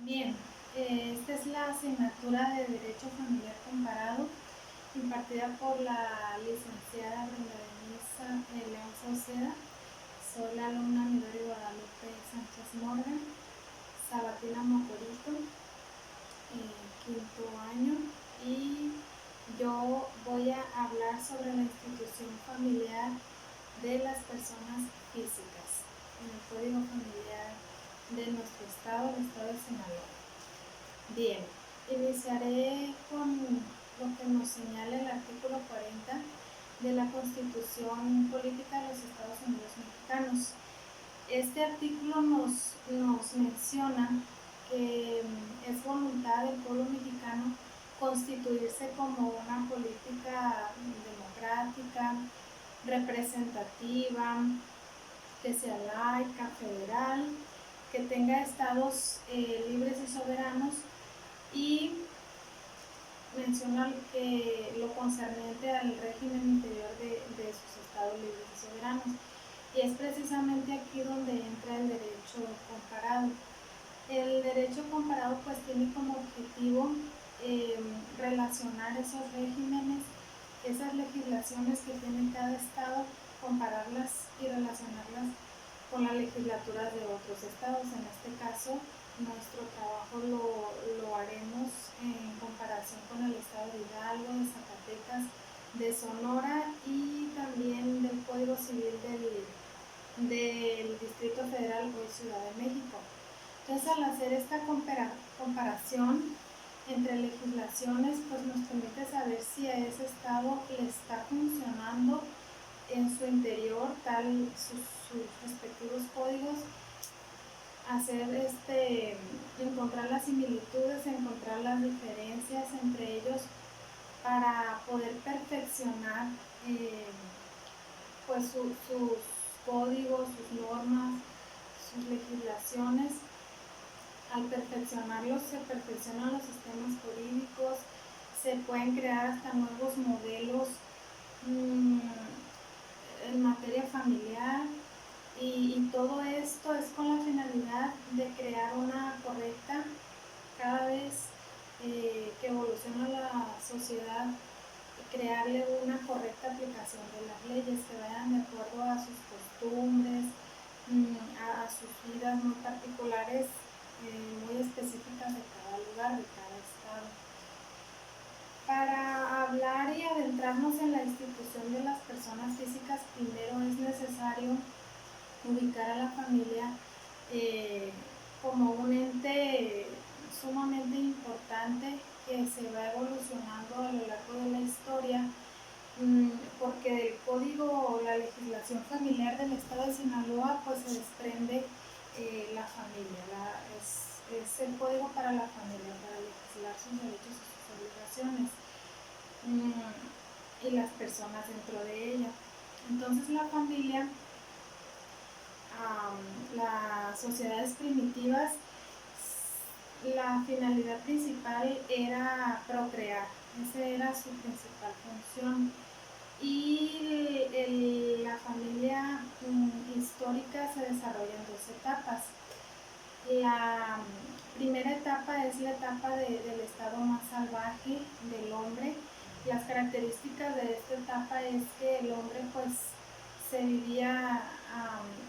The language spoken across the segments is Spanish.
Bien, esta es la asignatura de Derecho Familiar Comparado, impartida por la licenciada Brenda Denise León Sauceda. Soy la alumna Midori Guadalupe Sánchez Morgan, Sabatina Mocorito, quinto año, y yo voy a hablar sobre la institución familiar de las personas físicas en el Código Familiar de nuestro estado, el estado de Sinaloa. Bien, iniciaré con lo que nos señala el artículo 40 de la Constitución Política de los Estados Unidos Mexicanos. Este artículo nos menciona que es voluntad del pueblo mexicano constituirse como una política democrática, representativa, que sea laica, federal, que tenga estados libres y soberanos, y menciona que lo concerniente al régimen interior de sus estados libres y soberanos. Y es precisamente aquí donde entra el derecho comparado. El derecho comparado pues tiene como objetivo relacionar esos regímenes, esas legislaciones que tiene cada estado, compararlas y relacionarlas con las legislaturas de otros estados. En este caso, nuestro trabajo lo haremos en comparación con el estado de Hidalgo, de Zacatecas, de Sonora y también del Código Civil del Distrito Federal o Ciudad de México. Entonces, al hacer esta comparación entre legislaciones, pues nos permite saber si a ese estado le está funcionando en su interior sus respectivos códigos, encontrar las similitudes, encontrar las diferencias entre ellos para poder perfeccionar pues sus códigos, sus normas, sus legislaciones. Al perfeccionarlos se perfeccionan los sistemas jurídicos, se pueden crear hasta nuevos modelos en materia familiar, y todo esto es con la finalidad de crear una correcta, cada vez que evoluciona la sociedad, crearle una correcta aplicación de las leyes que vayan de acuerdo a sus costumbres, a sus vidas muy particulares, muy específicas de cada lugar, de cada estado. Para hablar y adentrarnos en la institución de las personas físicas, primero es necesario ubicar a la familia como un ente sumamente importante que se va evolucionando a lo largo de la historia, porque del código o la legislación familiar del estado de Sinaloa pues se desprende la familia, es el código para la familia, para legislar sus derechos y sus obligaciones, y las personas dentro de ella. Entonces la familia, las sociedades primitivas, la finalidad principal era procrear, esa era su principal función. Y la familia histórica se desarrolla en dos etapas. La primera etapa es la etapa del estado más salvaje del hombre. Las características de esta etapa es que el hombre pues se vivía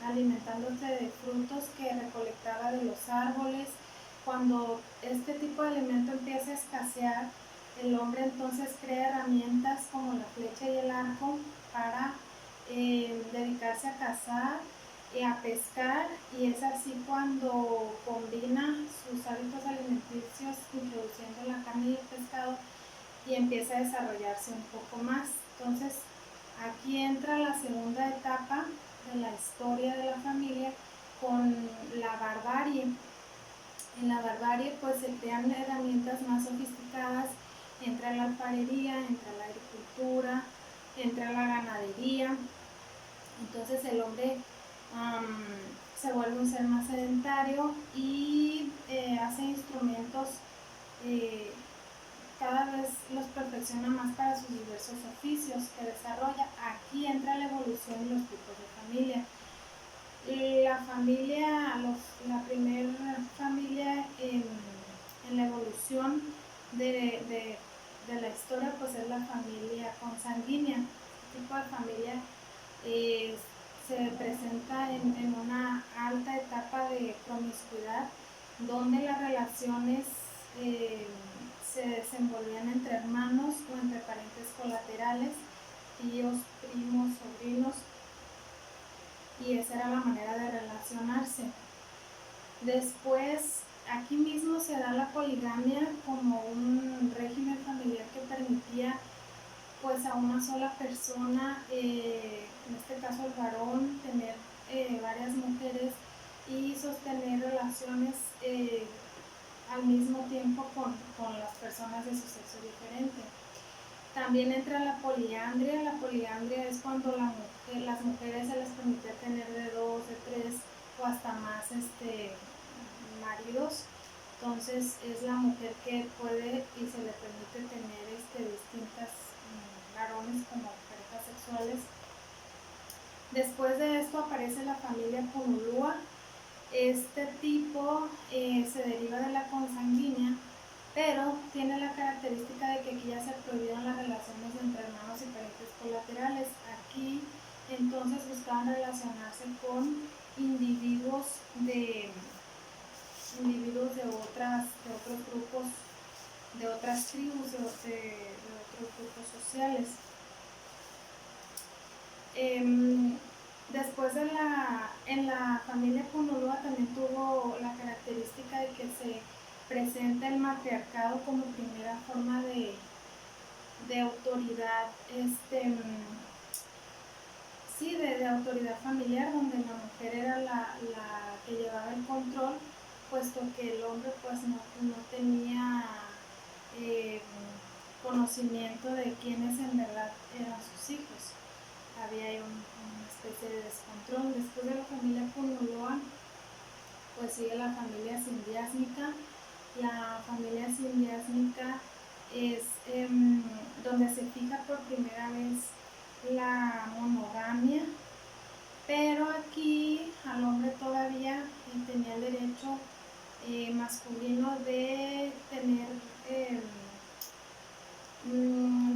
alimentándose de frutos que recolectaba de los árboles. Cuando este tipo de alimento empieza a escasear, el hombre entonces crea herramientas como la flecha y el arco para dedicarse a cazar y a pescar, y es así cuando combina sus hábitos alimenticios introduciendo la carne y el pescado y empieza a desarrollarse un poco más. Entonces aquí entra la segunda etapa de la historia de la familia con la barbarie. En la barbarie pues se crean herramientas más sofisticadas, entra la alfarería, entra la agricultura, entra la ganadería. Entonces el hombre se vuelve un ser más sedentario y hace instrumentos, cada vez los perfecciona más para sus diversos oficios que desarrolla. Aquí entra la evolución y los tipos de familia. La primera familia promiscuidad, donde las relaciones se desenvolvían entre hermanos o entre parientes colaterales, tíos, primos, sobrinos, y esa era la manera de relacionarse. Después, aquí mismo se da la poligamia como un régimen familiar que permitía pues a una sola persona, en este caso el varón, tener varias mujeres y sostener relaciones al mismo tiempo con las personas de su sexo diferente. También entra la poliandria. La poliandria es cuando las mujeres se les permite tener de 2, de 3 o hasta más maridos. Entonces es la mujer que puede y se le permite tener distintas varones como parejas sexuales. Después de esto aparece la familia Punulúa. Este tipo se deriva de la consanguínea, pero tiene la característica de que aquí ya se prohibieron las relaciones entre hermanos y parientes colaterales. Aquí entonces buscaban relacionarse con individuos de otros grupos, de otras tribus, de otros grupos sociales. Después en la familia Punulúa también tuvo la característica de que se presenta el matriarcado como primera forma de autoridad, de autoridad familiar, donde la mujer era la que llevaba el control, puesto que el hombre pues no tenía conocimiento de quiénes en verdad eran sus hijos. Había ahí una especie de descontrol. Después de la familia Punulúa, pues sigue la familia Sindiásmica. La familia Sindiásmica es donde se fija por primera vez la monogamia, pero aquí al hombre todavía tenía el derecho masculino de tener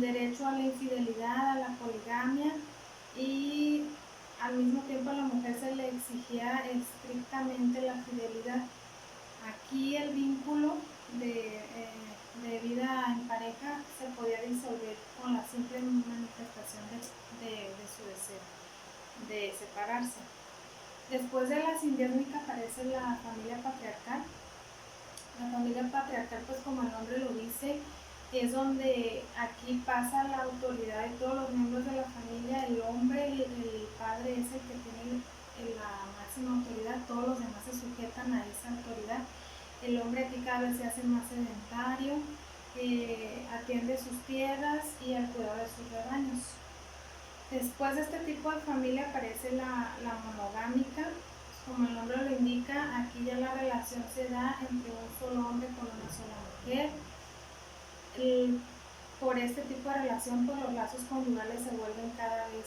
derecho a la infidelidad, a la poligamia, y al mismo tiempo a la mujer se le exigía estrictamente la fidelidad. Aquí el vínculo de vida en pareja se podía disolver con la simple manifestación de su deseo de separarse. Después de la sindiásmica aparece la familia patriarcal. La familia patriarcal, pues como el nombre lo dice, es donde aquí pasa la autoridad de todos los miembros de la familia. El hombre, el padre es el que tiene la máxima autoridad, todos los demás se sujetan a esa autoridad. El hombre aquí cada vez se hace más sedentario, atiende sus tierras y al cuidado de sus rebaños. Después de este tipo de familia aparece la monogámica. Como el nombre lo indica, aquí ya la relación se da entre un solo hombre con una sola mujer. Por este tipo de relación, pues los lazos conyugales se vuelven cada vez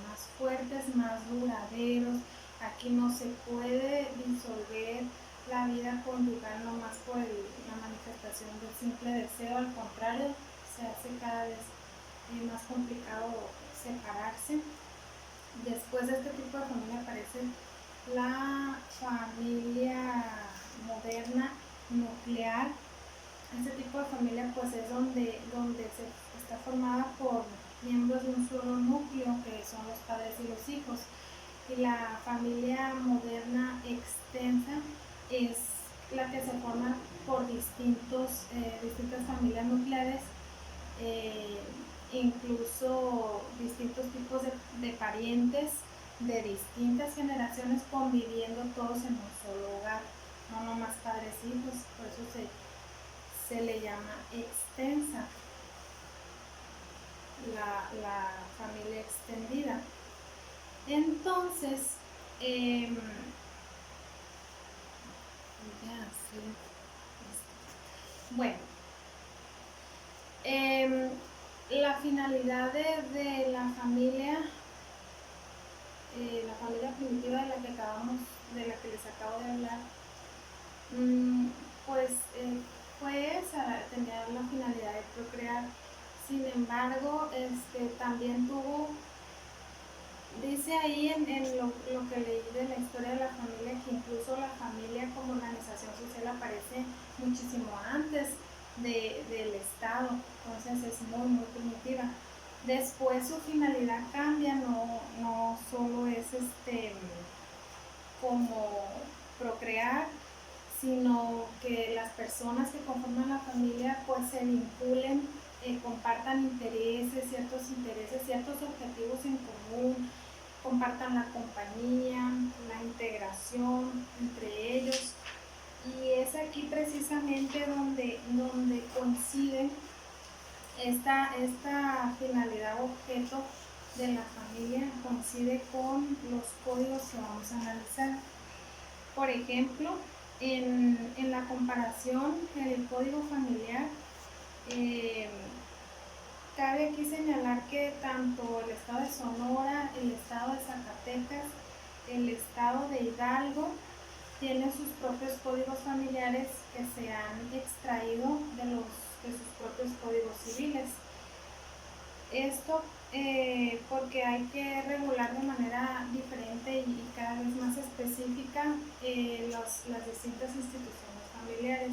más fuertes, más duraderos. Aquí no se puede disolver la vida conyugal nomás por la manifestación del simple deseo. Al contrario, se hace cada vez más complicado separarse. Después de este tipo de familia aparece la familia moderna nuclear. Este tipo de familia pues es donde se está formada por miembros de un solo núcleo, que son los padres y los hijos. Y la familia moderna extensa es la que se forma por distintas familias nucleares, incluso distintos tipos de parientes de distintas generaciones conviviendo todos en un solo hogar, no nomás padres e hijos. Por eso se le llama extensa, la familia extendida. Entonces, bueno, la finalidad de la familia primitiva de la que les acabo de hablar, pues fue esa, tener la finalidad de procrear. Sin embargo, también tuvo, dice ahí en lo que leí de la historia de la familia, que incluso la familia organización social aparece muchísimo antes del Estado, entonces es muy, muy primitiva. Después su finalidad cambia, no solo es como procrear, sino que las personas que conforman la familia pues se vinculen, compartan intereses, ciertos objetivos en común, compartan la compañía, la integración entre ellos. Y es aquí precisamente donde coincide esta finalidad objeto de la familia, coincide con los códigos que vamos a analizar. Por ejemplo, en la comparación del código familiar, cabe aquí señalar que tanto el estado de Sonora, el estado de Zacatecas, el estado de Hidalgo tienen sus propios códigos familiares que se han extraído de sus propios códigos civiles. Esto porque hay que regular de manera diferente y cada vez más específica las distintas instituciones familiares.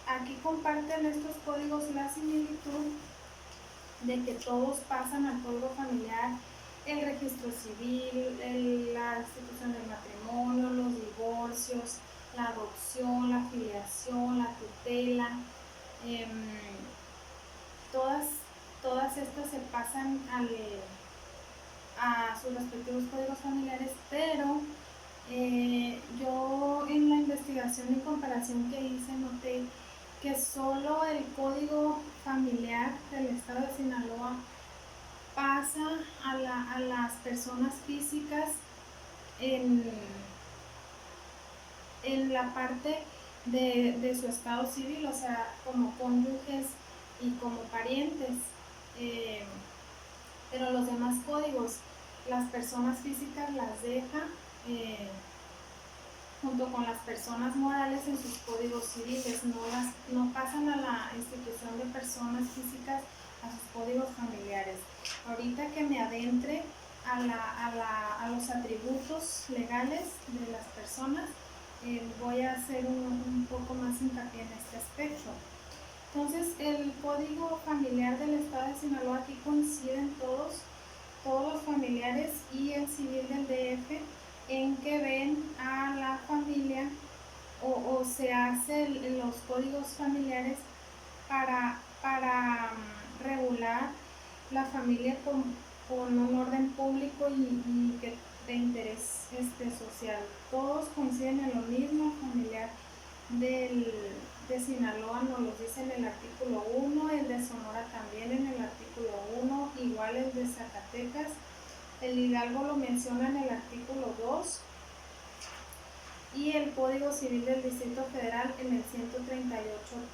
Aquí comparten estos códigos la similitud de que todos pasan al código familiar: el registro civil, la institución del matrimonio, los divorcios, la adopción, la filiación, la tutela. Todas estas se pasan a sus respectivos códigos familiares, pero yo en la investigación y comparación que hice noté que solo el código familiar del estado de Sinaloa pasa a las personas físicas en la parte de su estado civil, o sea, como cónyuges y como parientes. Pero los demás códigos, las personas físicas las deja junto con las personas morales en sus códigos civiles, no pasan a la institución de personas físicas a sus códigos familiares. Ahorita que me adentre a los atributos legales de las personas, voy a hacer un poco más hincapié en este aspecto. Entonces, el código familiar del estado de Sinaloa, aquí coinciden todos los familiares y el civil del DF, en que ven a la familia o se hacen los códigos familiares para regular la familia con un orden público y que de interés social. Todos coinciden en lo mismo. El familiar de Sinaloa nos lo dice en el artículo 1, el de Sonora también en el artículo 1, igual el de Zacatecas. El Hidalgo lo menciona en el artículo 2 y el Código Civil del Distrito Federal en el 138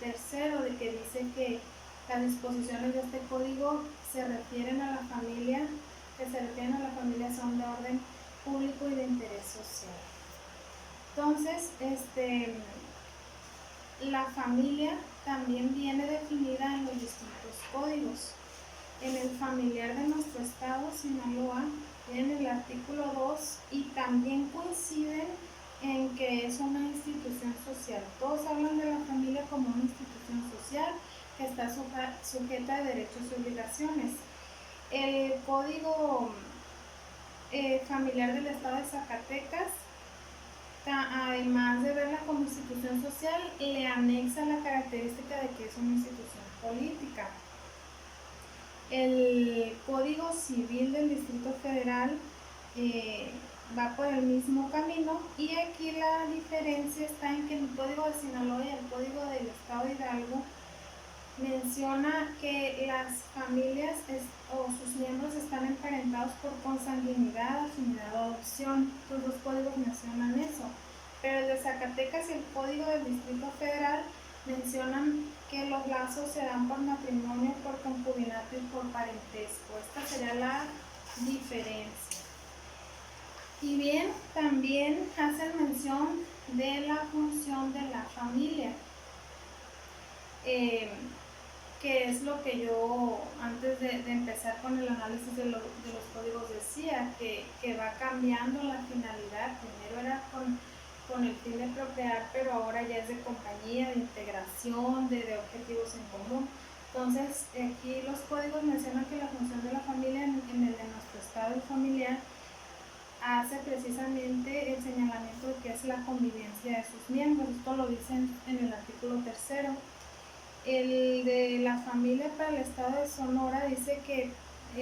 tercero, de que dice que las disposiciones de este código que se refieren a la familia son de orden público y de interés social. Entonces, la familia también viene definida en los distintos códigos. En el familiar de nuestro estado, Sinaloa, en el artículo 2, y también coinciden en que es una institución social. Todos hablan de la familia como una institución social que está sujeta a derechos y obligaciones. El código familiar del estado de Zacatecas, además de verla como institución social, le anexa la característica de que es una institución política. El Código Civil del Distrito Federal va por el mismo camino, y aquí la diferencia está en que el Código de Sinaloa y el Código del Estado de Hidalgo menciona que las familias o sus miembros están emparentados por consanguinidad, afinidad o adopción. Los dos códigos mencionan eso, pero el de Zacatecas y el Código del Distrito Federal mencionan que los lazos se dan por matrimonio, por concubinato y por parentesco. Esta sería la diferencia. Y bien, también hacen mención de la función de la familia, que es lo que yo antes de empezar con el análisis de los códigos decía, que va cambiando la finalidad. Primero era con el fin de procrear, pero ahora ya es de compañía, de integración, de objetivos en común. Entonces, aquí los códigos mencionan que la función de la familia en el de nuestro estado familiar hace precisamente el señalamiento de que es la convivencia de sus miembros. Esto lo dicen en el artículo 3. El de la familia para el estado de Sonora dice que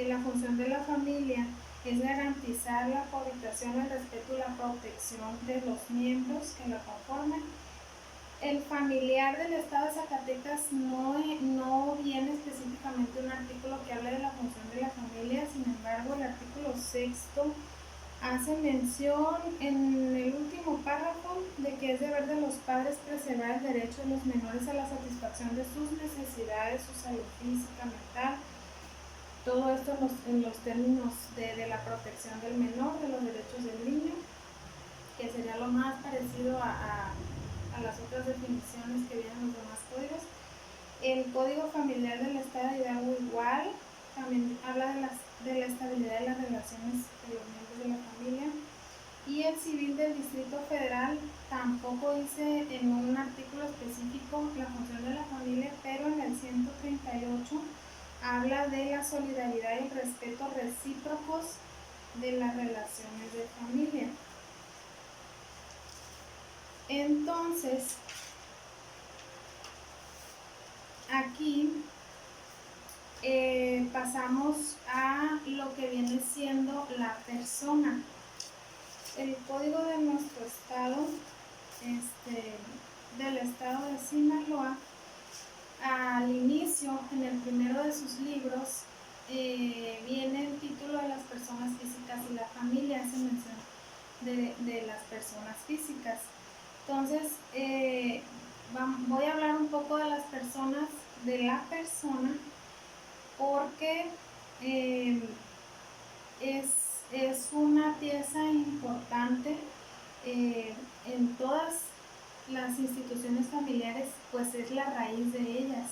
la función de la familia es garantizar la cohabitación, el respeto y la protección de los miembros que la conforman. El familiar del estado de Zacatecas no viene específicamente un artículo que hable de la función de la familia, sin embargo el artículo 6 hace mención en el último párrafo de que es deber de los padres preservar el derecho de los menores a la satisfacción de sus necesidades, su salud física, mental, todo esto en los términos de la protección del menor, de los derechos del niño, que sería lo más parecido a las otras definiciones que vienen en los demás códigos. El Código Familiar del Estado de Hidalgo igual, también habla de la estabilidad de las relaciones de los miembros de la familia. Y el Civil del Distrito Federal tampoco dice en un artículo específico la función de la familia, pero en el 138 habla de la solidaridad y el respeto recíprocos de las relaciones de familia. Entonces, aquí pasamos a lo que viene siendo la persona. El código de nuestro estado, del estado de Sinaloa, al inicio, en el primero de sus libros, viene el título de las personas físicas y la familia, hace mención de las personas físicas. Entonces, voy a hablar un poco de las personas, de la persona, porque es una pieza importante en todas las instituciones familiares, pues es la raíz de ellas.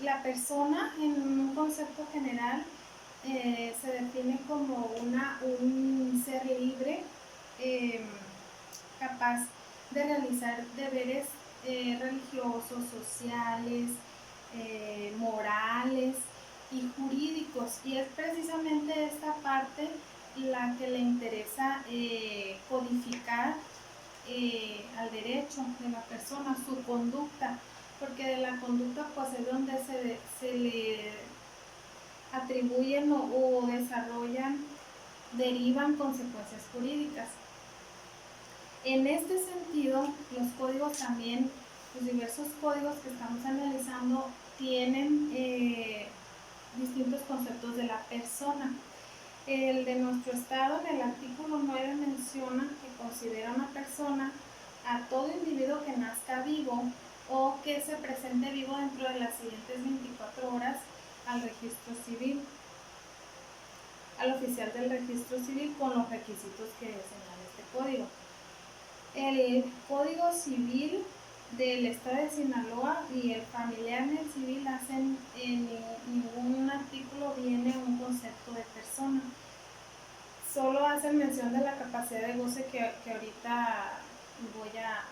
La persona, en un concepto general, se define como un ser libre, capaz de realizar deberes religiosos, sociales, morales y jurídicos, y es precisamente esta parte la que le interesa codificar al derecho de la persona, su conducta, porque de la conducta pues es donde se le atribuyen o desarrollan, derivan consecuencias jurídicas. En este sentido, los códigos también, los diversos códigos que estamos analizando, tienen distintos conceptos de la persona. El de nuestro estado, en el artículo 9, menciona que considera una persona a todo individuo que nazca vivo o que se presente vivo dentro de las siguientes 24 horas al registro civil, al oficial del registro civil, con los requisitos que señala este código. El Código Civil del Estado de Sinaloa y el familiar en el civil hacen, en ningún artículo viene un concepto de persona. Solo hacen mención de la capacidad de goce que ahorita voy a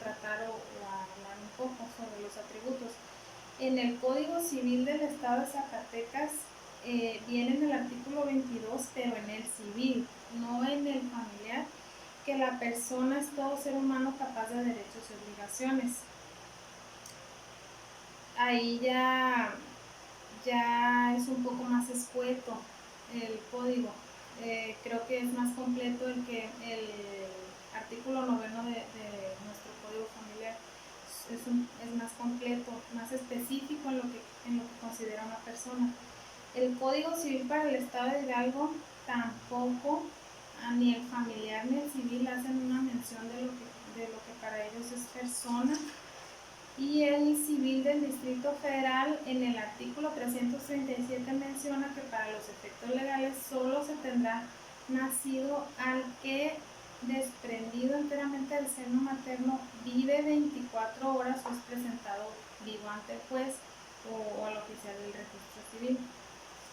tratar o a hablar un poco sobre los atributos. En el Código Civil del Estado de Zacatecas viene en el artículo 22, pero en el civil, no en el familiar, que la persona es todo ser humano capaz de derechos y obligaciones. Ahí ya es un poco más escueto el código. Creo que es más completo el artículo 9 de nuestro código familiar. Es más completo, más específico en lo que considera una persona. El Código Civil para el Estado de Hidalgo tampoco, ni el familiar ni el civil hacen una mención de lo que para ellos es persona. Y el Civil del Distrito Federal, en el artículo 337, menciona que para los efectos legales solo se tendrá nacido al que, desprendido enteramente del seno materno, vive 24 horas o es presentado vivo ante el juez o al oficial del registro civil,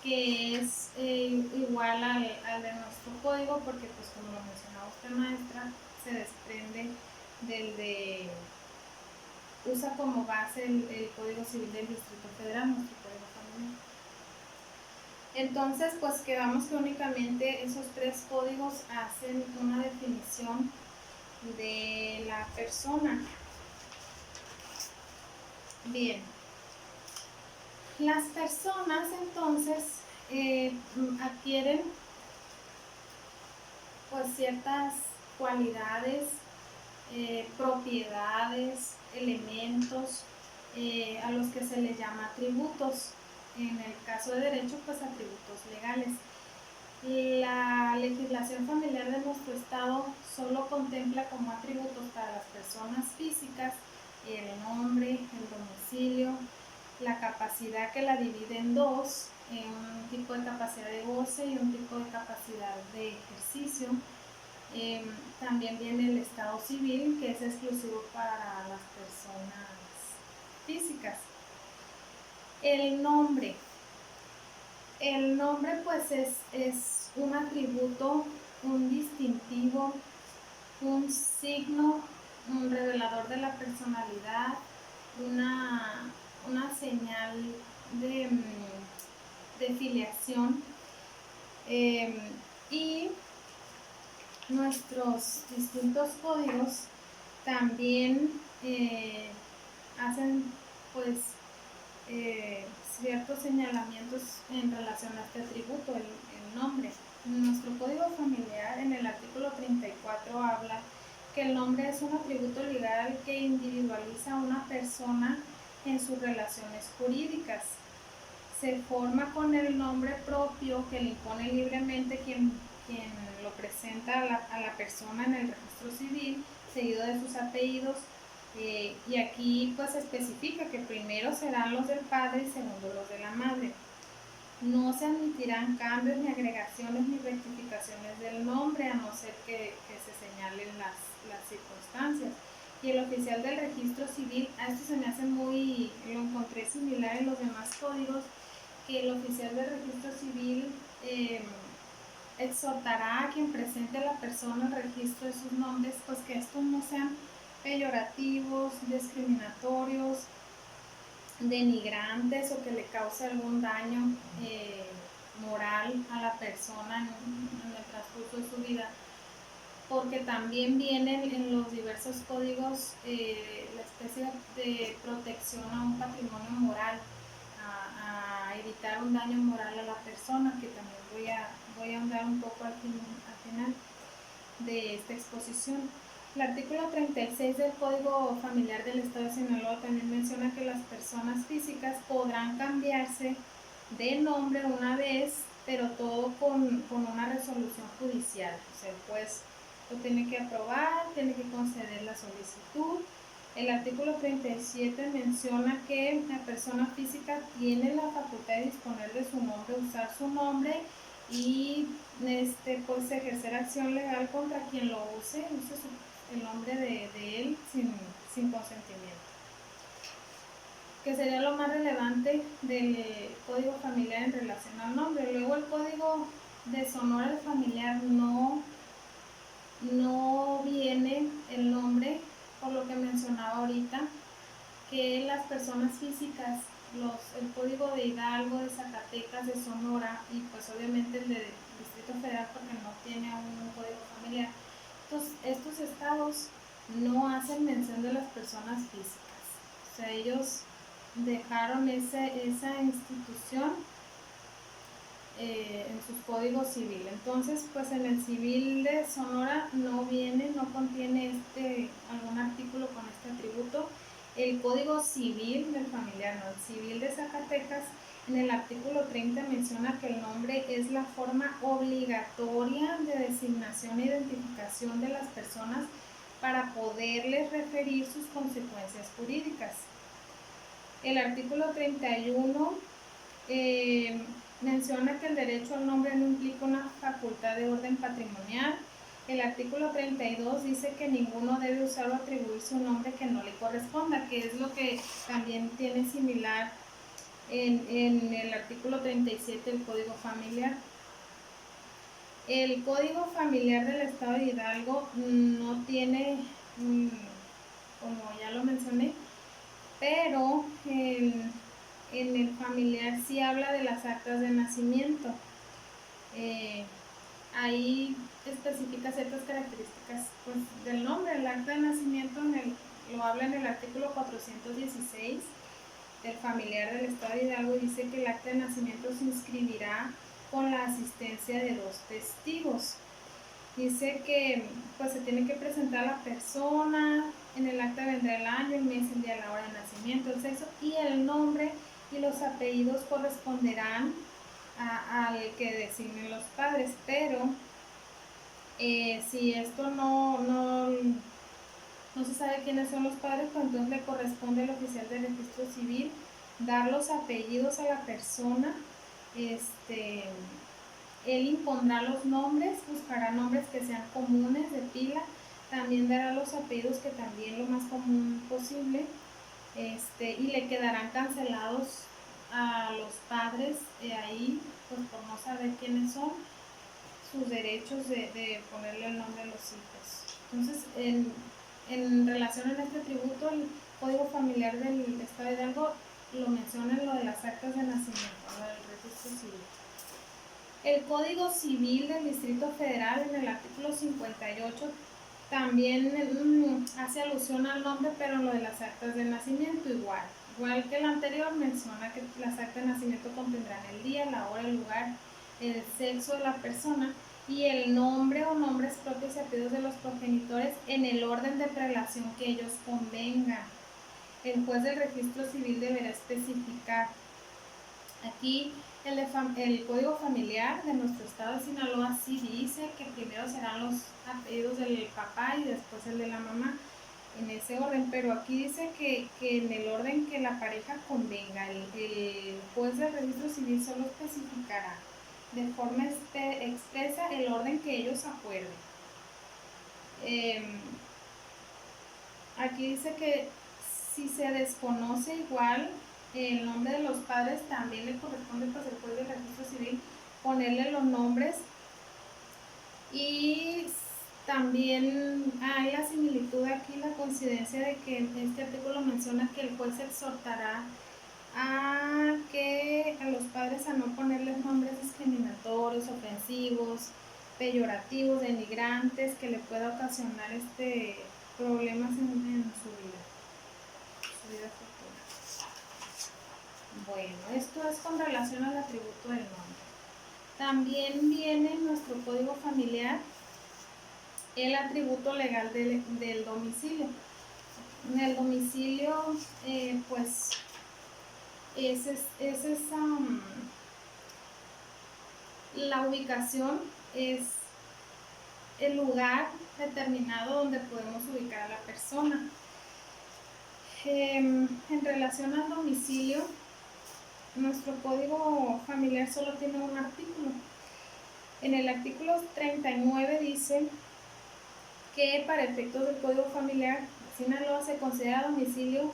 que es igual al de nuestro código, porque pues como lo mencionaba usted, maestra, se desprende del de, usa como base el Código Civil del Distrito Federal, nuestro Código Familiar. Entonces, pues quedamos que únicamente esos tres códigos hacen una definición de la persona. Bien, las personas entonces adquieren pues ciertas cualidades, propiedades, elementos a los que se les llama atributos. En el caso de derecho, pues atributos legales. La legislación familiar de nuestro estado solo contempla como atributos para las personas físicas el nombre, el domicilio, la capacidad que la divide en dos, un tipo de capacidad de goce y un tipo de capacidad de ejercicio. También viene el estado civil, que es exclusivo para las personas físicas. El nombre pues es un atributo, un distintivo, un signo, un revelador de la personalidad, una señal de filiación, y nuestros distintos códigos también hacen pues ciertos señalamientos en relación a este atributo, el nombre. Nuestro código familiar en el artículo 34 habla que el nombre es un atributo legal que individualiza a una persona en sus relaciones jurídicas. Se forma con el nombre propio que le impone libremente quien lo presenta a la persona en el registro civil, seguido de sus apellidos. Y aquí pues se especifica que primero serán los del padre y segundo los de la madre. No se admitirán cambios ni agregaciones ni rectificaciones del nombre, a no ser que se señalen las circunstancias. Y el oficial del registro civil, a esto se me hace lo encontré similar en los demás códigos, que el oficial del registro civil exhortará a quien presente a la persona el registro de sus nombres, pues que estos no sean peyorativos, discriminatorios, denigrantes o que le cause algún daño moral a la persona en el transcurso de su vida, porque también vienen en los diversos códigos la especie de protección a un patrimonio moral, a evitar un daño moral a la persona, que también voy a ahondar un poco al final de esta exposición. El artículo 36 del Código Familiar del Estado de Sinaloa también menciona que las personas físicas podrán cambiarse de nombre una vez, pero todo con una resolución judicial. O sea, el juez lo tiene que aprobar, tiene que conceder la solicitud. El artículo 37 menciona que la persona física tiene la facultad de disponer de su nombre, usar su nombre y pues ejercer acción legal contra quien lo use el nombre de él sin consentimiento, que sería lo más relevante del código familiar en relación al nombre. Luego el código de Sonora familiar no viene el nombre, por lo que mencionaba ahorita, que las personas físicas, el código de Hidalgo, de Zacatecas, de Sonora y pues obviamente el de Distrito Federal, porque no tiene un código familiar, estos estados no hacen mención de las personas físicas. O sea, ellos dejaron esa institución en sus códigos civil. Entonces, pues en el civil de Sonora no contiene algún artículo con este atributo. El código civil del familiar, no, el civil de Zacatecas, en el artículo 30 menciona que el nombre es la forma obligatoria de designación e identificación de las personas para poderles referir sus consecuencias jurídicas. El artículo 31 menciona que el derecho al nombre no implica una facultad de orden patrimonial. El artículo 32 dice que ninguno debe usar o atribuirse un nombre que no le corresponda, que es lo que también tiene similar en el artículo 37 del Código Familiar. El Código Familiar del Estado de Hidalgo no tiene, como ya lo mencioné, pero en el familiar sí habla de las actas de nacimiento. Ahí especifica ciertas características pues, del nombre. El acta de nacimiento lo habla en el artículo 416 del familiar del Estado de Hidalgo. Dice que el acta de nacimiento se inscribirá con la asistencia de 2 testigos. Dice que pues se tiene que presentar la persona, en el acta vendrá el año, el mes, el día, la hora de nacimiento, el sexo y el nombre, y los apellidos corresponderán al que designen los padres, pero si esto no se sabe quiénes son los padres, pues entonces le corresponde al oficial de registro civil dar los apellidos a la persona. Él impondrá los nombres, buscará nombres que sean comunes de pila, también dará los apellidos que también lo más común posible, y le quedarán cancelados a los padres ahí, pues por no saber quiénes son, sus derechos de ponerle el nombre a los hijos. Entonces, en relación a este tributo, el Código Familiar del Estado de Hidalgo lo menciona en lo de las actas de nacimiento, lo del registro civil. El Código Civil del Distrito Federal, en el artículo 58, también hace alusión al nombre, pero en lo de las actas de nacimiento igual que el anterior, menciona que las actas de nacimiento contendrán el día, la hora, el lugar, el sexo de la persona y el nombre o nombres propios y apellidos de los progenitores en el orden de prelación que ellos convengan. El juez del registro civil deberá especificar. Aquí el Código Familiar de nuestro estado de Sinaloa sí dice que primero serán los apellidos del papá y después el de la mamá, en ese orden, pero aquí dice que en el orden que la pareja convenga. El juez del registro civil solo especificará de forma expresa el orden que ellos acuerden. Aquí dice que si se desconoce igual el nombre de los padres, también le corresponde pues al juez del registro civil ponerle los nombres. Y también hay la similitud aquí, la coincidencia de que este artículo menciona que el juez exhortará a los padres a no ponerles nombres discriminatorios, ofensivos, peyorativos, denigrantes, que le pueda ocasionar problemas en su vida futura. Bueno, esto es con relación al atributo del nombre. También viene en nuestro código familiar el atributo legal del domicilio. En el domicilio, pues, la ubicación es el lugar determinado donde podemos ubicar a la persona. En relación al domicilio, nuestro código familiar solo tiene un artículo. En el artículo 39 dice que para efectos del Código Familiar de Sinaloa se considera domicilio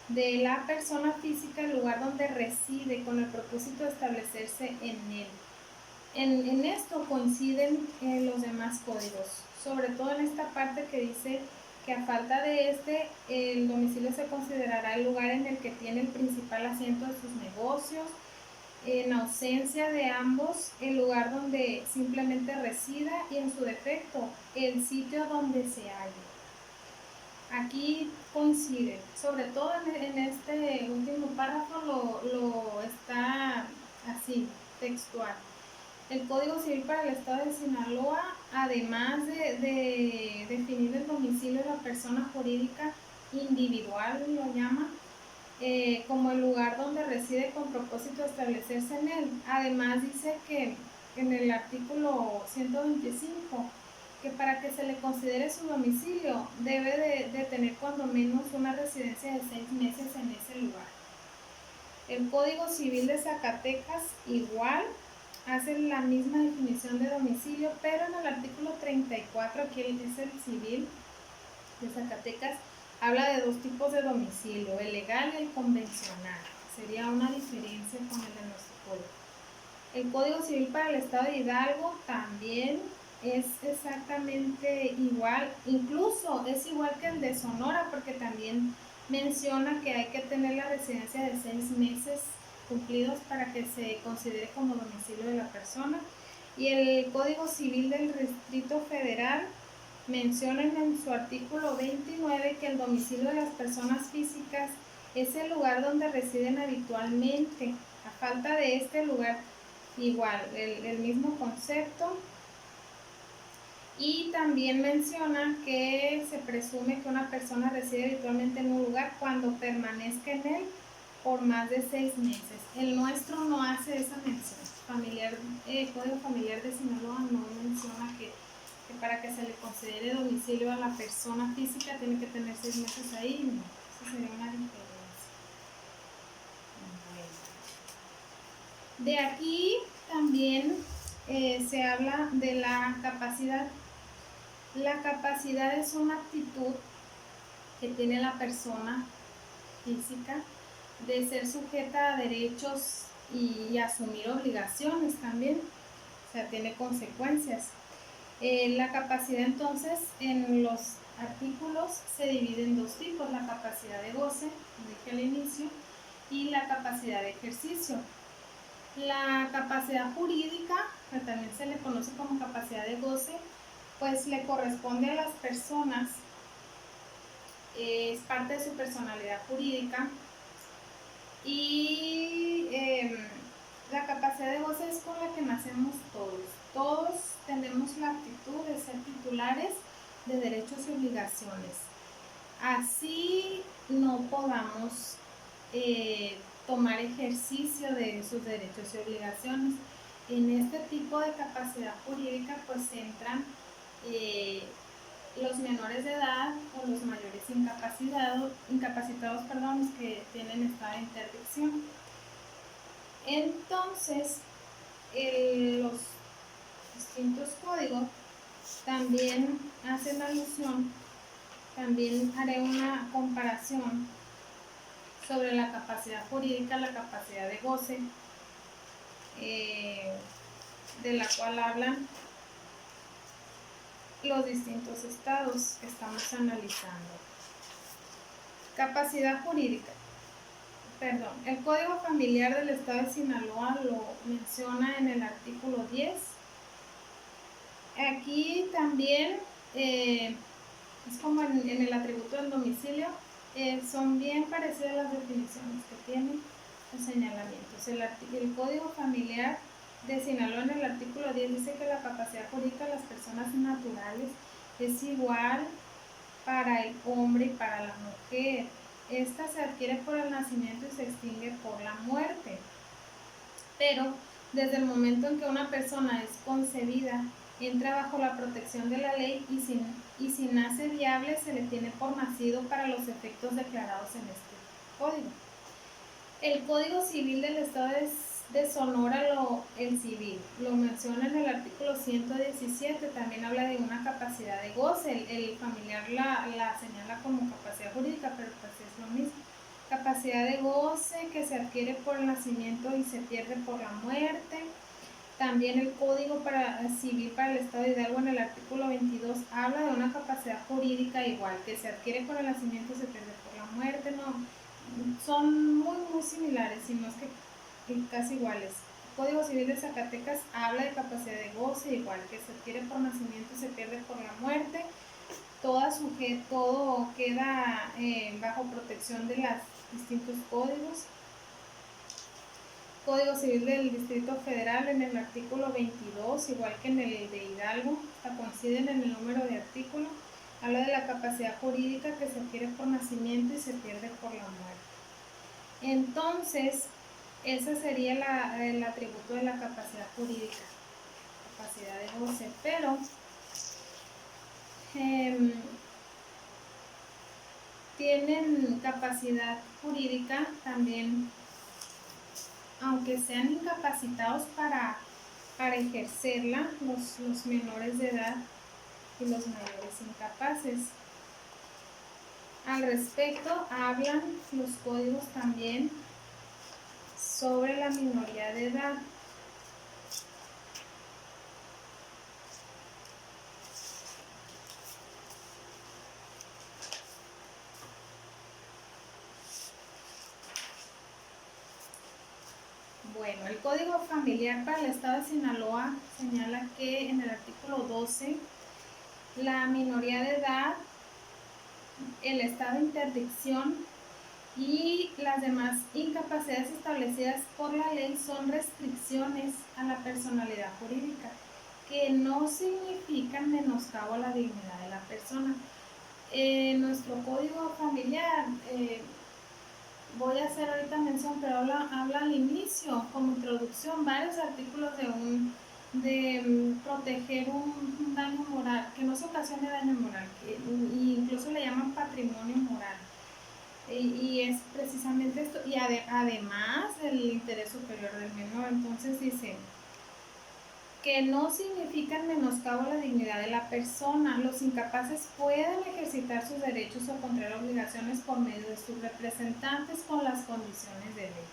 de la persona física el lugar donde reside con el propósito de establecerse en él. En esto coinciden los demás códigos, sobre todo en esta parte que dice que a falta de el domicilio se considerará el lugar en el que tiene el principal asiento de sus negocios. En ausencia de ambos, el lugar donde simplemente resida y en su defecto, el sitio donde se halle. Aquí coincide, sobre todo en este último párrafo lo está así, textual. El Código Civil para el Estado de Sinaloa, además de definir el domicilio de la persona jurídica individual, lo llama, como el lugar donde reside con propósito de establecerse en él. Además dice que en el artículo 125, que para que se le considere su domicilio debe de tener cuando menos una residencia de 6 meses en ese lugar. El Código Civil de Zacatecas igual hace la misma definición de domicilio, pero en el artículo 34, aquí es el civil de Zacatecas, habla de 2 tipos de domicilio, el legal y el convencional. Sería una diferencia con el de nuestro código. El Código Civil para el Estado de Hidalgo también es exactamente igual, incluso es igual que el de Sonora, porque también menciona que hay que tener la residencia de 6 meses cumplidos para que se considere como domicilio de la persona. Y el Código Civil del Distrito Federal menciona en su artículo 29 que el domicilio de las personas físicas es el lugar donde residen habitualmente. A falta de este lugar, igual, el mismo concepto. Y también menciona que se presume que una persona reside habitualmente en un lugar cuando permanezca en él por más de 6 meses. El nuestro no hace esa mención. Código Familiar de Sinaloa no menciona que para que se le considere domicilio a la persona física tiene que tener 6 meses ahí. No, esa sería una diferencia. De aquí también se habla de la capacidad. La capacidad es una aptitud que tiene la persona física de ser sujeta a derechos y asumir obligaciones también, o sea, tiene consecuencias. La capacidad entonces en los artículos se divide en dos tipos: la capacidad de goce, como dije al inicio, y la capacidad de ejercicio. La capacidad jurídica, que también se le conoce como capacidad de goce, pues le corresponde a las personas, es parte de su personalidad jurídica. Y la capacidad de goce es con la que nacemos todos. Todos tenemos la aptitud de ser titulares de derechos y obligaciones. Así no podamos tomar ejercicio de sus derechos y obligaciones. En este tipo de capacidad jurídica pues entran los menores de edad o los mayores incapacitados, que tienen estado de interdicción. Entonces, los distintos códigos también hacen alusión, también haré una comparación sobre la capacidad jurídica, la capacidad de goce, de la cual hablan los distintos estados que estamos analizando. Capacidad jurídica. El Código Familiar del Estado de Sinaloa lo menciona en el artículo 10. Aquí también es como en el atributo del domicilio, son bien parecidas las definiciones que tienen los señalamientos. El Código Familiar de Sinaloa en el artículo 10 dice que la capacidad jurídica de las personas naturales es igual para el hombre y para la mujer. Esta se adquiere por el nacimiento y se extingue por la muerte. Pero desde el momento en que una persona es concebida, entra bajo la protección de la ley y si nace viable se le tiene por nacido para los efectos declarados en este código. El Código Civil del Estado de Sonora, el civil, lo menciona en el artículo 117, también habla de una capacidad de goce. El familiar la señala como capacidad jurídica, pero pues es lo mismo. Capacidad de goce que se adquiere por el nacimiento y se pierde por la muerte. También el Código Civil para el Estado de Hidalgo en el artículo 22 habla de una capacidad jurídica igual, que se adquiere por el nacimiento y se pierde por la muerte. No, son muy similares, sino es que casi iguales. El Código Civil de Zacatecas habla de capacidad de goce igual, que se adquiere por nacimiento y se pierde por la muerte. Todo queda bajo protección de los distintos códigos. Código Civil del Distrito Federal en el artículo 22, igual que en el de Hidalgo, coinciden en el número de artículo, habla de la capacidad jurídica que se adquiere por nacimiento y se pierde por la muerte. Entonces, ese sería el atributo de la capacidad jurídica, capacidad de goce, pero tienen capacidad jurídica también, aunque sean incapacitados para ejercerla, los menores de edad y los mayores incapaces. Al respecto, hablan los códigos también sobre la minoría de edad. Bueno, el Código Familiar para el Estado de Sinaloa señala que en el artículo 12, la minoría de edad, el estado de interdicción y las demás incapacidades establecidas por la ley son restricciones a la personalidad jurídica, que no significan menoscabo a la dignidad de la persona. En nuestro Código Familiar, voy a hacer ahorita mención, pero habla al inicio, como introducción, varios artículos de proteger un daño moral, que no se ocasione daño moral, que incluso le llaman patrimonio moral. Y es precisamente esto, y además el interés superior del menor. Entonces dice que no significan menoscabo a la dignidad de la persona. Los incapaces pueden ejercitar sus derechos o contraer obligaciones por medio de sus representantes con las condiciones de ley.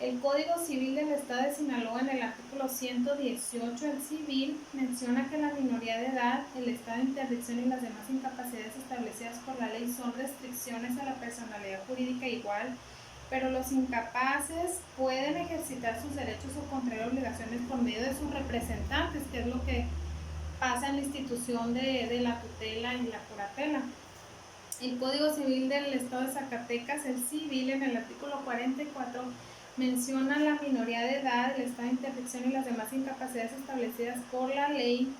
El Código Civil del Estado de Sinaloa, en el artículo 118, el civil, menciona que la minoría de edad, el estado de interdicción y las demás incapacidades establecidas por la ley son restricciones a la personalidad jurídica igual, pero los incapaces pueden ejercitar sus derechos o contraer obligaciones por medio de sus representantes, que es lo que pasa en la institución de la tutela y la curatela. El Código Civil del Estado de Zacatecas, el civil, en el artículo 44, menciona la minoría de edad, el estado de interdicción y las demás incapacidades establecidas por la ley,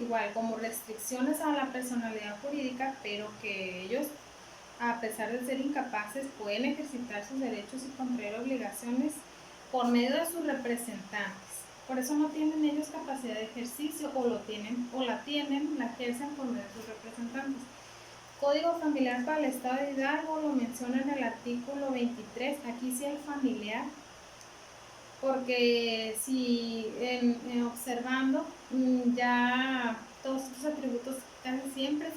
igual como restricciones a la personalidad jurídica, pero que ellos, a pesar de ser incapaces, pueden ejercitar sus derechos y contraer obligaciones por medio de sus representantes. Por eso no tienen ellos capacidad de ejercicio, o la ejercen por medio de sus representantes. Código Familiar para el Estado de Hidalgo lo menciona en el artículo 23, aquí sí el familiar, porque si observando ya todos estos atributos casi siempre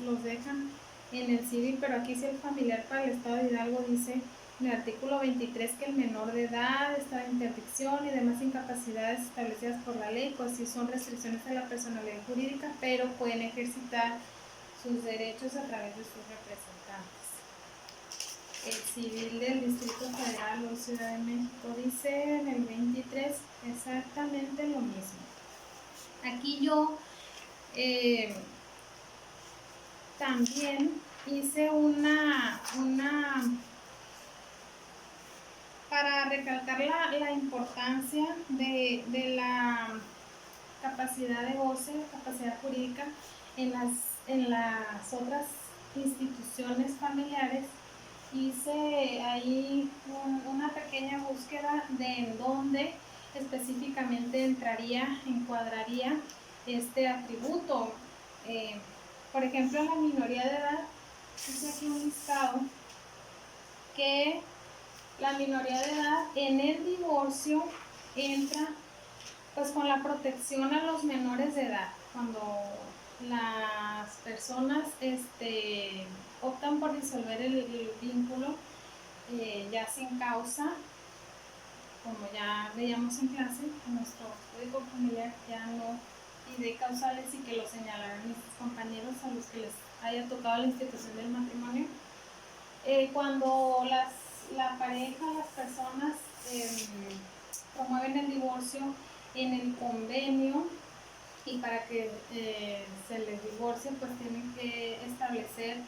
los dejan en el civil, pero aquí sí el familiar para el Estado de Hidalgo dice en el artículo 23 que el menor de edad, estado de interdicción y demás incapacidades establecidas por la ley, pues sí son restricciones a la personalidad jurídica, pero pueden ejercitar sus derechos a través de sus representantes. El civil del Distrito Federal o Ciudad de México dice en el 23 exactamente lo mismo. Aquí yo también hice una para recalcar la importancia de la capacidad de goce, capacidad jurídica en las otras instituciones familiares. Hice ahí una pequeña búsqueda de en dónde específicamente encuadraría este atributo. Por ejemplo, en la minoría de edad, hice aquí un listado que la minoría de edad en el divorcio entra pues con la protección a los menores de edad. Cuando las personas optan por disolver el vínculo ya sin causa, como ya veíamos en clase, en nuestro código familiar ya no pide causales y que lo señalaron mis compañeros a los que les haya tocado la institución del matrimonio. Cuando la pareja, las personas promueven el divorcio en el convenio, y para que se les divorcie pues tienen que establecer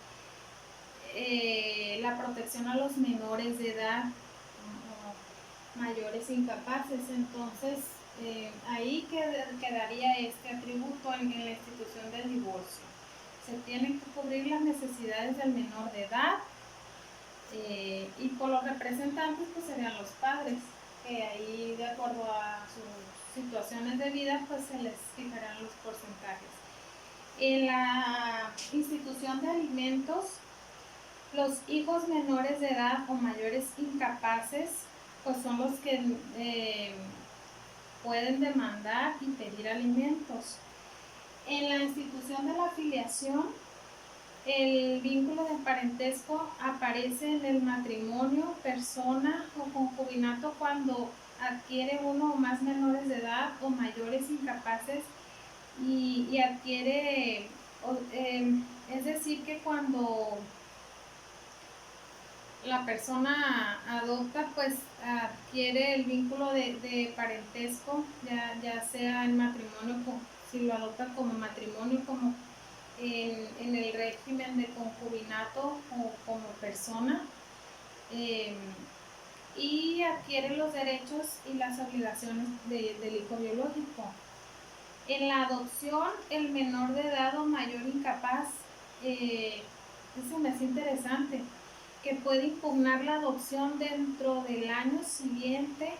la protección a los menores de edad o mayores incapaces. Entonces ahí quedaría este atributo en la institución del divorcio. Se tienen que cubrir las necesidades del menor de edad, y por los representantes pues serían los padres, que ahí de acuerdo a sus situaciones de vida pues se les fijarán los porcentajes. En la institución de alimentos, los hijos menores de edad o mayores incapaces pues son los que pueden demandar y pedir alimentos. En la institución de la afiliación, el vínculo de parentesco aparece en el matrimonio, persona o concubinato cuando adquiere uno o más menores de edad o mayores incapaces y adquiere, es decir, que cuando la persona adopta, pues adquiere el vínculo de parentesco, ya sea en matrimonio, si lo adopta como matrimonio, como en el régimen de concubinato o como persona, eh, y adquiere los derechos y las obligaciones del hijo biológico. En la adopción, el menor de edad o mayor incapaz, eso me hace interesante, que puede impugnar la adopción dentro del año siguiente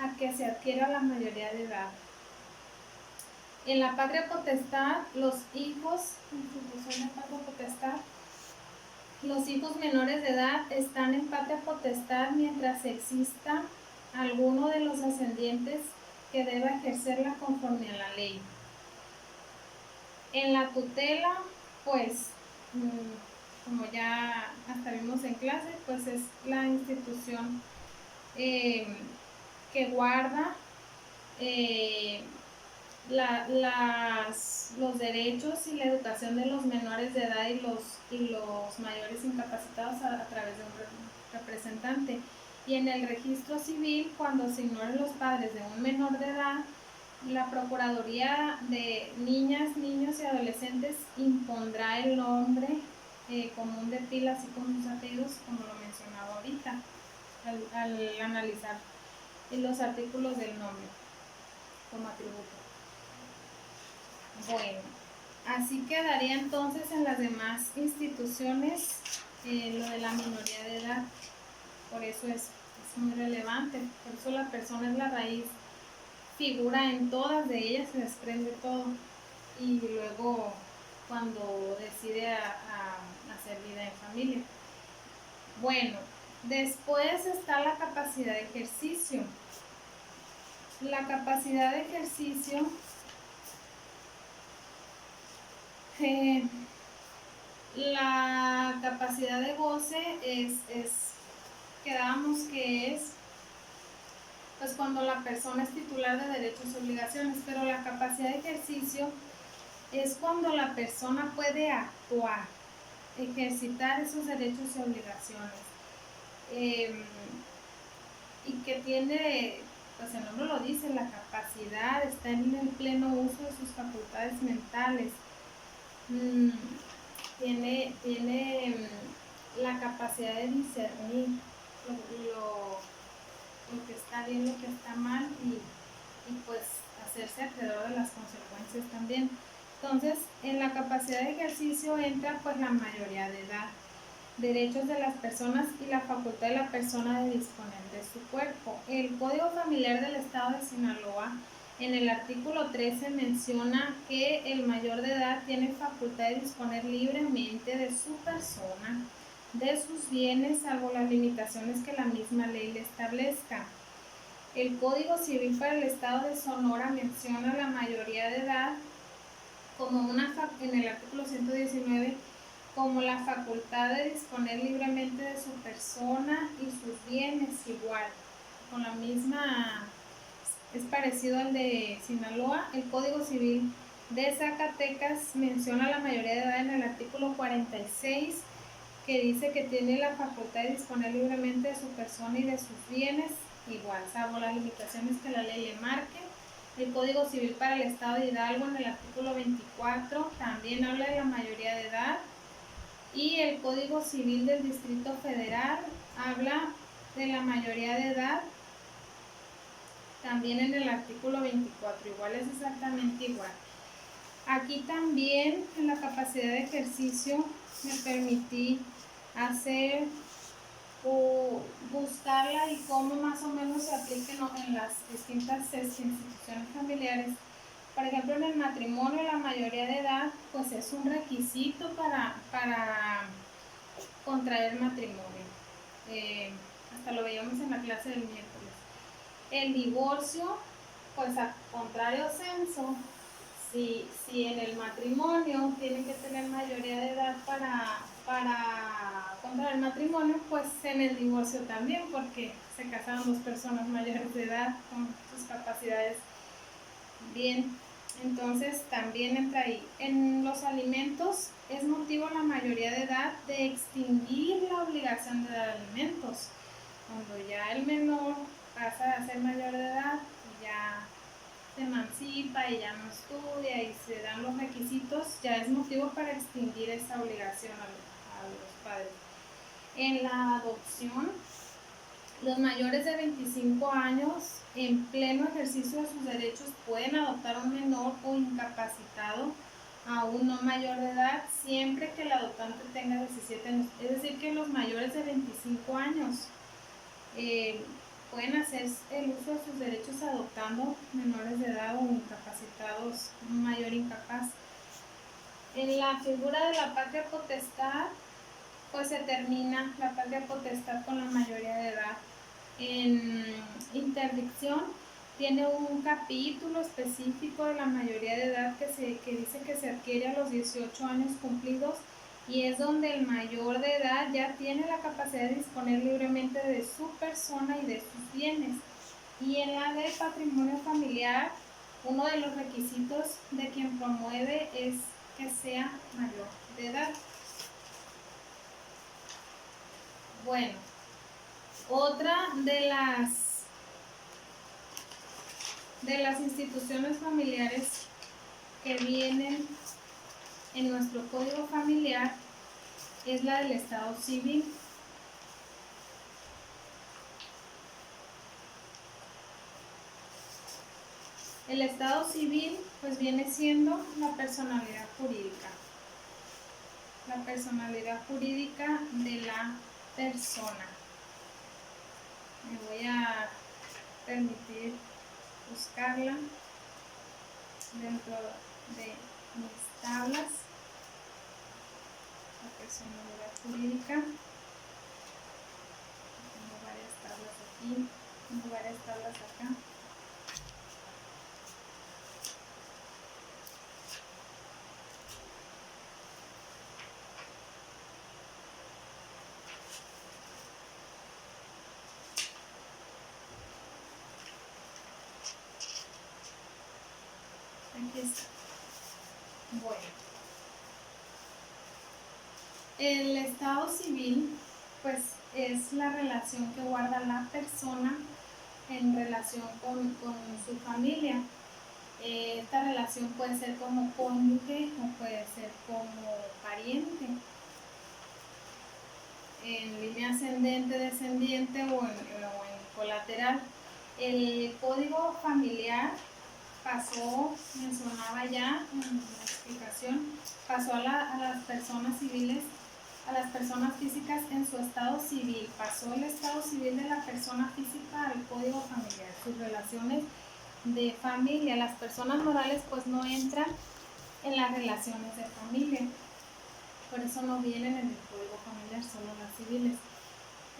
a que se adquiera la mayoría de edad. En la patria potestad, los hijos, institución de patria potestad, los hijos menores de edad están en patria potestad mientras exista alguno de los ascendientes que deba ejercerla conforme a la ley. En la tutela, pues, como ya hasta vimos en clase, pues es la institución que guarda los derechos y la educación de los menores de edad y los mayores incapacitados a través de un representante. Y en el registro civil, cuando se ignoren los padres de un menor de edad, la Procuraduría de Niñas, Niños y Adolescentes impondrá el nombre común de pila, así como sus apellidos, como lo mencionaba ahorita, al analizar los artículos del nombre como atributo. Bueno, así quedaría entonces en las demás instituciones lo de la minoría de edad. Por eso es muy relevante, por eso la persona es la raíz, figura en todas de ellas, se desprende todo, y luego cuando decide a hacer vida en familia. Bueno, después está la capacidad de ejercicio. La capacidad de ejercicio la capacidad de goce quedábamos que es pues cuando la persona es titular de derechos y obligaciones, pero la capacidad de ejercicio es cuando la persona puede actuar, ejercitar esos derechos y obligaciones, y que tiene, pues el nombre lo dice, la capacidad, está en el pleno uso de sus facultades mentales. Tiene la capacidad de discernir lo que está bien, lo que está mal, y pues hacerse acreedor de las consecuencias también. Entonces, en la capacidad de ejercicio entra pues la mayoría de edad, derechos de las personas y la facultad de la persona de disponer de su cuerpo. El Código Familiar del Estado de Sinaloa, en el artículo 13, menciona que el mayor de edad tiene facultad de disponer libremente de su persona, de sus bienes, salvo las limitaciones que la misma ley le establezca. El Código Civil para el Estado de Sonora menciona la mayoría de edad como en el artículo 119, como la facultad de disponer libremente de su persona y sus bienes, igual, con la misma, es parecido al de Sinaloa. El Código Civil de Zacatecas menciona la mayoría de edad en el artículo 46, que dice que tiene la facultad de disponer libremente de su persona y de sus bienes, igual, salvo las limitaciones que la ley le marque. El Código Civil para el Estado de Hidalgo, en el artículo 24, también habla de la mayoría de edad. Y el Código Civil del Distrito Federal habla de la mayoría de edad, también en el artículo 24, igual, es exactamente igual. Aquí también en la capacidad de ejercicio me permití hacer o buscarla y cómo más o menos se apliquen en las distintas instituciones familiares. Por ejemplo, en el matrimonio, la mayoría de edad pues es un requisito para contraer matrimonio. Hasta lo veíamos en la clase del miércoles. El divorcio, pues a contrario censo, si en el matrimonio tienen que tener mayoría de edad para contraer matrimonio, pues en el divorcio también, porque se casaron dos personas mayores de edad con sus capacidades bien Entonces también entra ahí. En los alimentos es motivo la mayoría de edad de extinguir la obligación de dar alimentos. Cuando ya el menor pasa a ser mayor de edad y ya se emancipa y ya no estudia y se dan los requisitos, ya es motivo para extinguir esa obligación a los padres. En la adopción, los mayores de 25 años en pleno ejercicio de sus derechos pueden adoptar a un menor o incapacitado aún no mayor de edad siempre que el adoptante tenga 17 años. Es decir, que los mayores de 25 años pueden hacer el uso de sus derechos adoptando menores de edad o incapacitados, un mayor incapaz. En la figura de la patria potestad, pues se termina la patria potestad con la mayoría de edad. En interdicción tiene un capítulo específico de la mayoría de edad que dice que se adquiere a los 18 años cumplidos y es donde el mayor de edad ya tiene la capacidad de disponer libremente de su persona y de sus bienes. Y en la de patrimonio familiar, uno de los requisitos de quien promueve es que sea mayor de edad. Bueno, otra de las instituciones familiares que vienen en nuestro código familiar es la del Estado civil. El Estado civil pues viene siendo la personalidad jurídica. La personalidad jurídica de la persona. Me voy a permitir buscarla dentro de mis tablas. La personalidad jurídica. Tengo varias tablas aquí, tengo varias tablas acá. Aquí está. Bueno, el estado civil pues es la relación que guarda la persona en relación con su familia. Esta relación puede ser como cónyuge o puede ser como pariente, en línea ascendente, descendiente o en colateral. El código familiar pasó, mencionaba ya en la explicación, pasó a las personas civiles, a las personas físicas en su estado civil, pasó el estado civil de la persona física al código familiar, sus relaciones de familia. Las personas morales pues no entran en las relaciones de familia, por eso no vienen en el código familiar, solo las civiles.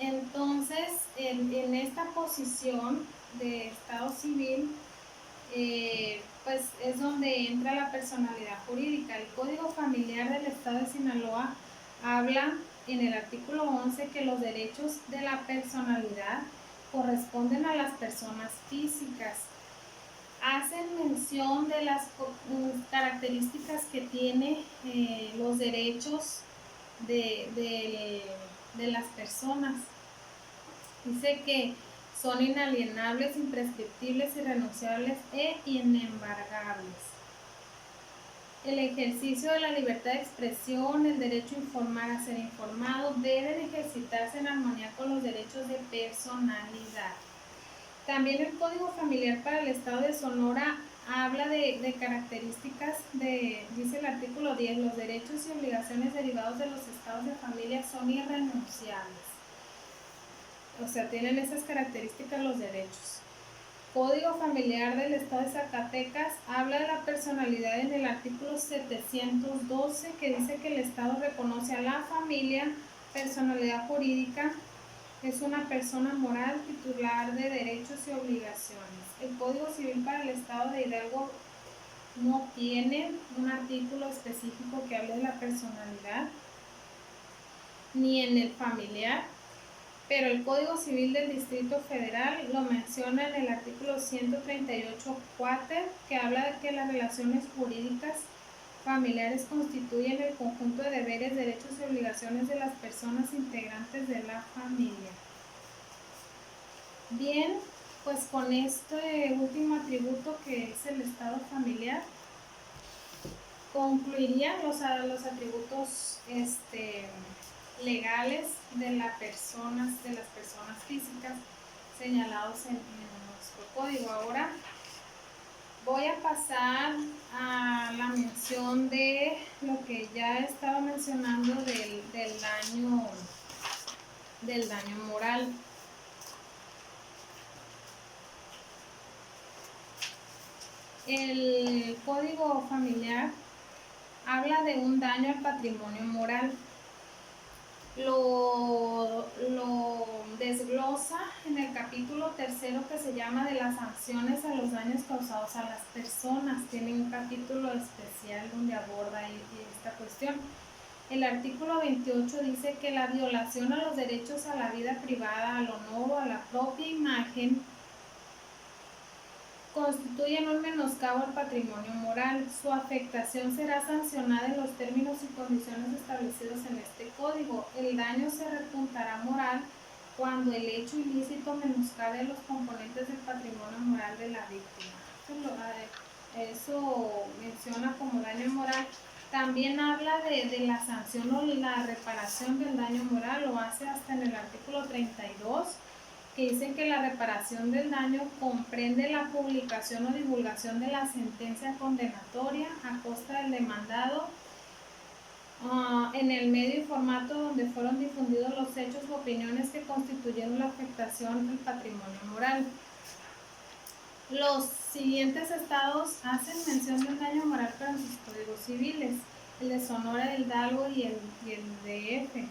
Entonces, en esta posición de estado civil, pues es donde entra la personalidad jurídica. El Código Familiar del Estado de Sinaloa habla en el artículo 11 que los derechos de la personalidad corresponden a las personas físicas. Hacen mención de las características que tiene los derechos de las personas. Dice que son inalienables, imprescriptibles, irrenunciables e inembargables. El ejercicio de la libertad de expresión, el derecho a informar, a ser informado, deben ejercitarse en armonía con los derechos de personalidad. También el Código Familiar para el Estado de Sonora habla de características, dice el artículo 10, los derechos y obligaciones derivados de los estados de familia son irrenunciables. O sea, tienen esas características los derechos. Código Familiar del Estado de Zacatecas habla de la personalidad en el artículo 712, que dice que el Estado reconoce a la familia, personalidad jurídica, es una persona moral titular de derechos y obligaciones. El Código Civil para el Estado de Hidalgo no tiene un artículo específico que hable de la personalidad, ni en el familiar, pero el Código Civil del Distrito Federal lo menciona en el artículo 138 cuater, que habla de que las relaciones jurídicas familiares constituyen el conjunto de deberes, derechos y obligaciones de las personas integrantes de la familia. Bien, pues con este último atributo que es el estado familiar, concluirían los atributos legales de las personas físicas señalados en nuestro código. Ahora voy a pasar a la mención de lo que ya estaba mencionando del daño moral. El código familiar habla de un daño al patrimonio moral. Lo desglosa en el capítulo 3 que se llama de las sanciones a los daños causados a las personas. Tiene un capítulo especial donde aborda esta cuestión. El artículo 28 dice que la violación a los derechos a la vida privada, al honor o a la propia imagen constituyen un menoscabo al patrimonio moral. Su afectación será sancionada en los términos y condiciones establecidos en este código. El daño se repuntará moral cuando el hecho ilícito menoscabe los componentes del patrimonio moral de la víctima. Eso menciona como daño moral. También habla de la sanción o la reparación del daño moral, lo hace hasta en el artículo 32, que dice que la reparación del daño comprende la publicación o divulgación de la sentencia condenatoria a costa del demandado en el medio y formato donde fueron difundidos los hechos u opiniones que constituyeron la afectación del patrimonio moral. Los siguientes estados hacen mención del daño moral pero en sus códigos civiles, el de Sonora, el Hidalgo y el DF.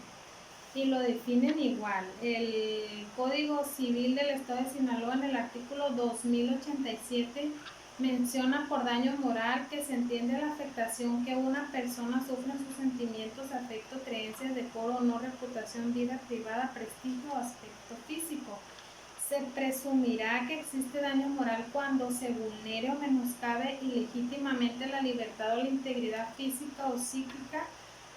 Y lo definen igual. El Código Civil del Estado de Sinaloa en el artículo 2087 menciona por daño moral que se entiende la afectación que una persona sufre en sus sentimientos, afecto, creencias, decoro, honor, reputación, vida privada, prestigio o aspecto físico. Se presumirá que existe daño moral cuando se vulnere o menoscabe ilegítimamente la libertad o la integridad física o psíquica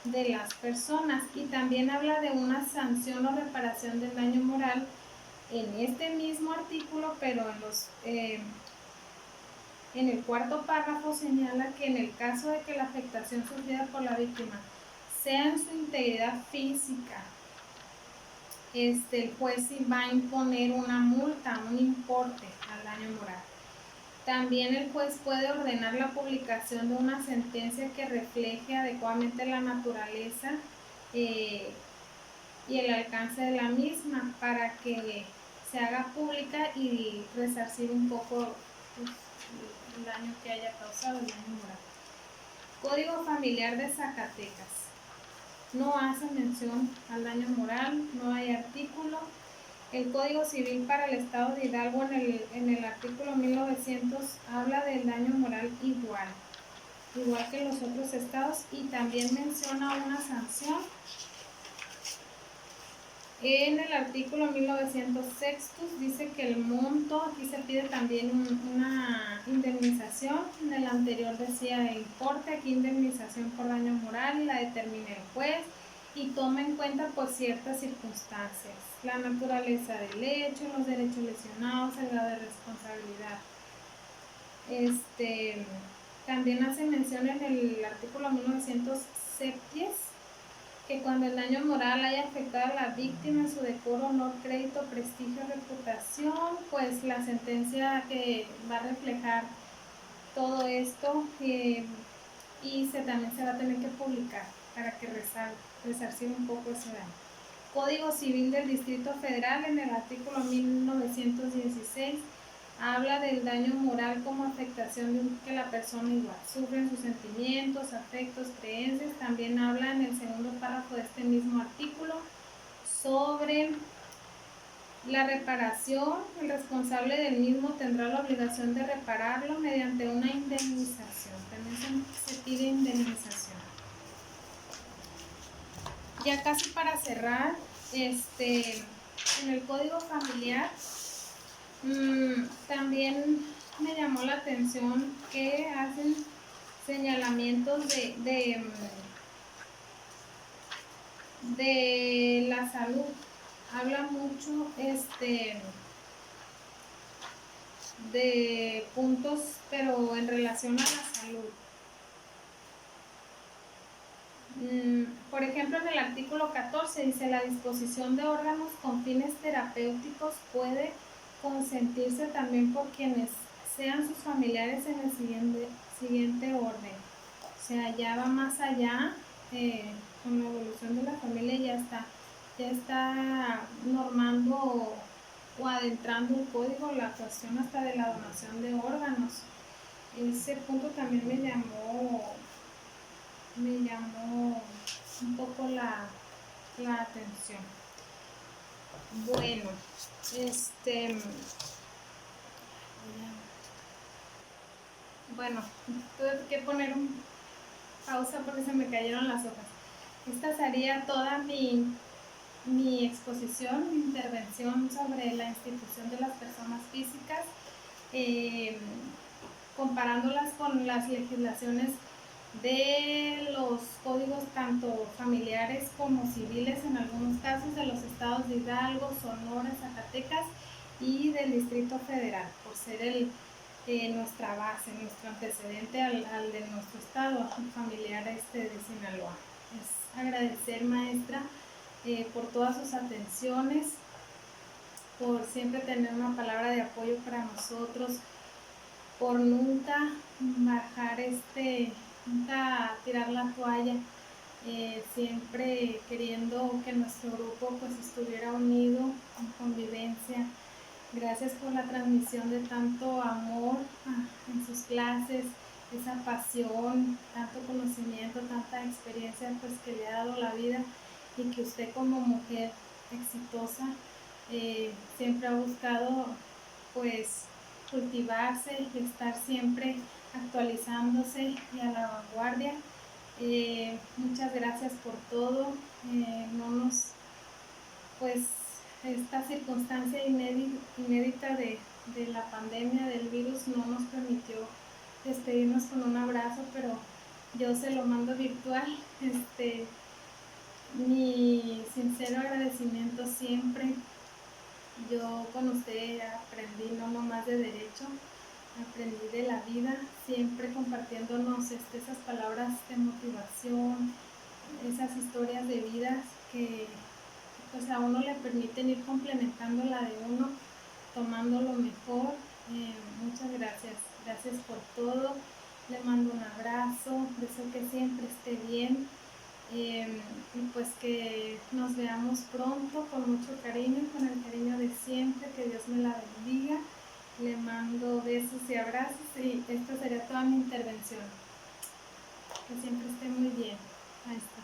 de las personas, y también habla de una sanción o reparación del daño moral en este mismo artículo, pero en el cuarto párrafo señala que en el caso de que la afectación sufrida por la víctima sea en su integridad física, el juez va a imponer una multa, un importe al daño moral. También el juez puede ordenar la publicación de una sentencia que refleje adecuadamente la naturaleza y el alcance de la misma para que se haga pública y resarcir un poco el daño que haya causado, el daño moral. Código Familiar de Zacatecas. No hace mención al daño moral, no hay artículo. El Código Civil para el Estado de Hidalgo en el artículo 1900 habla del daño moral igual que en los otros estados, y también menciona una sanción. En el artículo 1900 sextus dice que el monto, aquí se pide también una indemnización. En el anterior decía el importe, aquí indemnización por daño moral, y la determina el juez y toma en cuenta por ciertas circunstancias, la naturaleza del hecho, los derechos lesionados, el grado de responsabilidad. También hace mención en el artículo 1900 septies que cuando el daño moral haya afectado a la víctima en su decoro, honor, crédito, prestigio, reputación, pues la sentencia que va a reflejar todo esto y también se va a tener que publicar para que resarcir un poco ese daño. Código Civil del Distrito Federal en el artículo 1916 habla del daño moral como afectación que la persona igual sufre en sus sentimientos, afectos, creencias. También habla en el segundo párrafo de este mismo artículo sobre la reparación. El responsable del mismo tendrá la obligación de repararlo mediante una indemnización. También se pide indemnización. Ya casi para cerrar, En el código familiar también me llamó la atención que hacen señalamientos de la salud. Habla mucho de puntos, pero en relación a la salud. Por ejemplo, en el artículo 14 dice: la disposición de órganos con fines terapéuticos puede consentirse también por quienes sean sus familiares en el siguiente orden. O sea, ya va más allá, con la evolución de la familia ya está normando o adentrando el código la cuestión hasta de la donación de órganos. Ese punto también me llamó un poco la atención. Bueno, bueno, tuve que poner un pausa porque se me cayeron las hojas. Esta sería toda mi exposición, mi intervención sobre la institución de las personas físicas, comparándolas con las legislaciones de los códigos tanto familiares como civiles en algunos casos de los estados de Hidalgo, Sonora, Zacatecas y del Distrito Federal, por ser nuestra base, nuestro antecedente al de nuestro estado familiar de Sinaloa. Es agradecer, maestra, por todas sus atenciones, por siempre tener una palabra de apoyo para nosotros, por nunca bajar nunca tirar la toalla, siempre queriendo que nuestro grupo pues estuviera unido en convivencia. Gracias por la transmisión de tanto amor en sus clases, esa pasión, tanto conocimiento, tanta experiencia pues que le ha dado la vida, y que usted como mujer exitosa siempre ha buscado pues cultivarse y estar siempre actualizándose y a la vanguardia. Muchas gracias por todo. Pues esta circunstancia inédita de la pandemia del virus no nos permitió despedirnos con un abrazo, pero yo se lo mando virtual. Mi sincero agradecimiento siempre. Yo con usted aprendí no nomás de derecho, aprendí de la vida, siempre compartiéndonos esas palabras de motivación, esas historias de vidas que pues a uno le permiten ir complementando la de uno, tomando lo mejor. Muchas gracias por todo. Le mando un abrazo, deseo que siempre esté bien, y pues que nos veamos pronto con mucho cariño, con el cariño de siempre. Que Dios me la bendiga. Le mando besos y abrazos, y esta sería toda mi intervención. Que siempre esté muy bien. Ahí está.